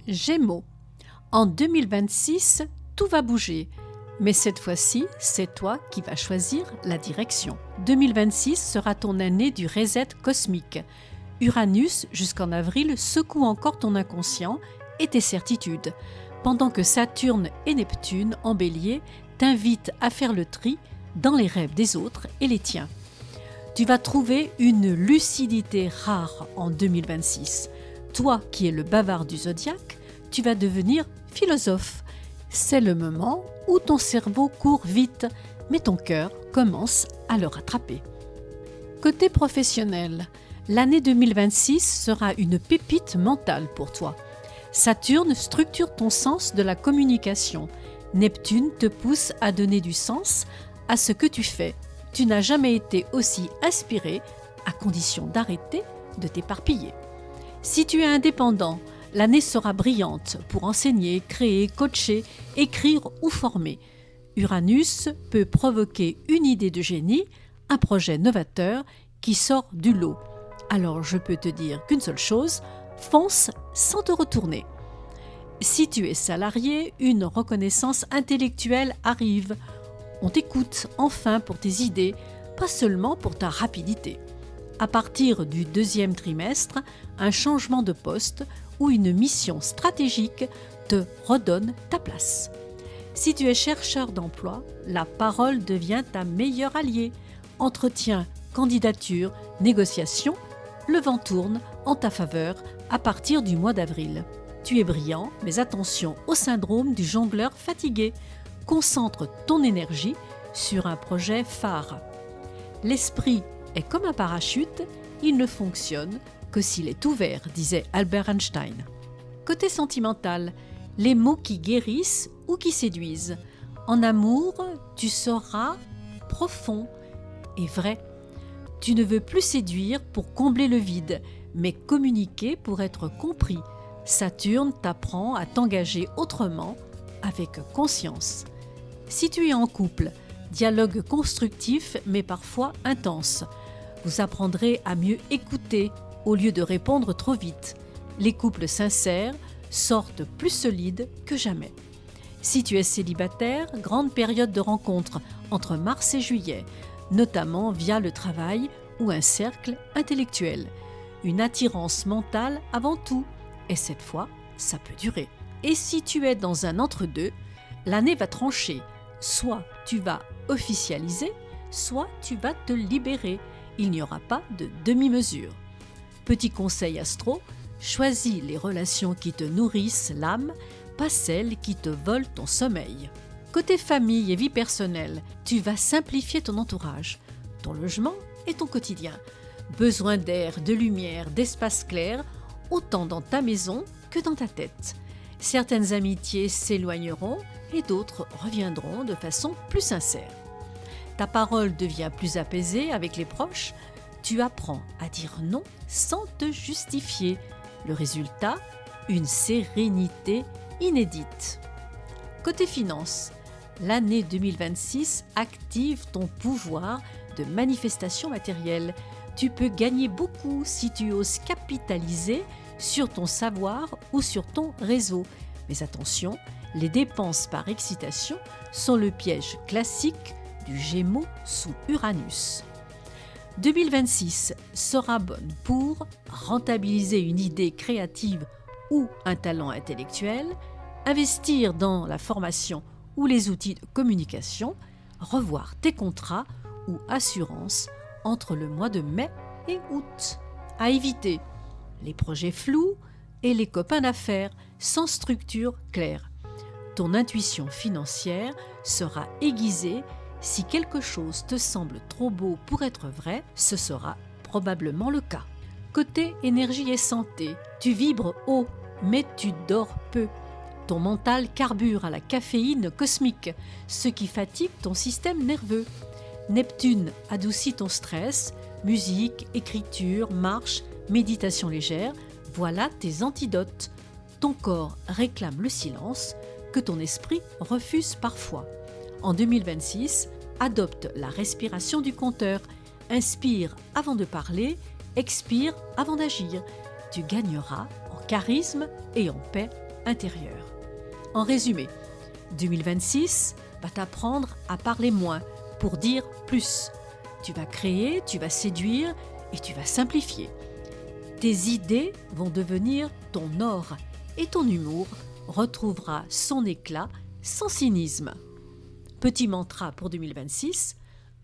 Gémeaux. En 2026, tout va bouger. Mais cette fois-ci, c'est toi qui vas choisir la direction. 2026 sera ton année du reset cosmique. Uranus, jusqu'en avril, secoue encore ton inconscient et tes certitudes, pendant que Saturne et Neptune, en bélier, t'invitent à faire le tri dans les rêves des autres et les tiens. Tu vas trouver une lucidité rare en 2026. Toi qui es le bavard du zodiaque, tu vas devenir philosophe. C'est le moment où ton cerveau court vite, mais ton cœur commence à le rattraper. Côté professionnel, l'année 2026 sera une pépite mentale pour toi. Saturne structure ton sens de la communication. Neptune te pousse à donner du sens à ce que tu fais. Tu n'as jamais été aussi inspiré, à condition d'arrêter de t'éparpiller. Si tu es indépendant, l'année sera brillante pour enseigner, créer, coacher, écrire ou former. Uranus peut provoquer une idée de génie, un projet novateur qui sort du lot. Alors je peux te dire qu'une seule chose, fonce sans te retourner. Si tu es salarié, une reconnaissance intellectuelle arrive. On t'écoute enfin pour tes idées, pas seulement pour ta rapidité. À partir du deuxième trimestre, un changement de poste ou une mission stratégique te redonne ta place. Si tu es chercheur d'emploi, la parole devient ta meilleure alliée. Entretien, candidature, négociation, le vent tourne en ta faveur à partir du mois d'avril. Tu es brillant, mais attention au syndrome du jongleur fatigué. Concentre ton énergie sur un projet phare. L'esprit est comme un parachute, il ne fonctionne que s'il est ouvert, disait Albert Einstein. Côté sentimental, les mots qui guérissent ou qui séduisent. En amour, tu seras profond et vrai. Tu ne veux plus séduire pour combler le vide, mais communiquer pour être compris. Saturne t'apprend à t'engager autrement, avec conscience. Si tu es en couple, dialogue constructif mais parfois intense. Vous apprendrez à mieux écouter au lieu de répondre trop vite. Les couples sincères sortent plus solides que jamais. Si tu es célibataire, grande période de rencontre entre mars et juillet, notamment via le travail ou un cercle intellectuel. Une attirance mentale avant tout, et cette fois, ça peut durer. Et si tu es dans un entre-deux, l'année va trancher. Soit tu vas officialiser, soit tu vas te libérer. Il n'y aura pas de demi-mesure. Petit conseil astro, choisis les relations qui te nourrissent l'âme, pas celles qui te volent ton sommeil. Côté famille et vie personnelle, tu vas simplifier ton entourage, ton logement et ton quotidien. Besoin d'air, de lumière, d'espace clair, autant dans ta maison que dans ta tête. Certaines amitiés s'éloigneront et d'autres reviendront de façon plus sincère. Ta parole devient plus apaisée avec les proches. Tu apprends à dire non sans te justifier. Le résultat, une sérénité inédite. Côté finances, l'année 2026 active ton pouvoir de manifestation matérielle. Tu peux gagner beaucoup si tu oses capitaliser sur ton savoir ou sur ton réseau. Mais attention, les dépenses par excitation sont le piège classique du Gémeaux sous Uranus. 2026 sera bonne pour rentabiliser une idée créative ou un talent intellectuel, investir dans la formation ou les outils de communication, revoir tes contrats ou assurances entre le mois de mai et août. À éviter les projets flous et les copains d'affaires sans structure claire. Ton intuition financière sera aiguisée. Si quelque chose te semble trop beau pour être vrai, ce sera probablement le cas. Côté énergie et santé, tu vibres haut, mais tu dors peu. Ton mental carbure à la caféine cosmique, ce qui fatigue ton système nerveux. Neptune adoucit ton stress, musique, écriture, marche, méditation légère, voilà tes antidotes. Ton corps réclame le silence que ton esprit refuse parfois. En 2026, adopte la respiration du compteur. Inspire avant de parler, expire avant d'agir. Tu gagneras en charisme et en paix intérieur. En résumé, 2026 va t'apprendre à parler moins pour dire plus. Tu vas créer, tu vas séduire et tu vas simplifier. Tes idées vont devenir ton or et ton humour retrouvera son éclat sans cynisme. Petit mantra pour 2026,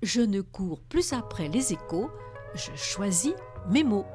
je ne cours plus après les échos, je choisis mes mots.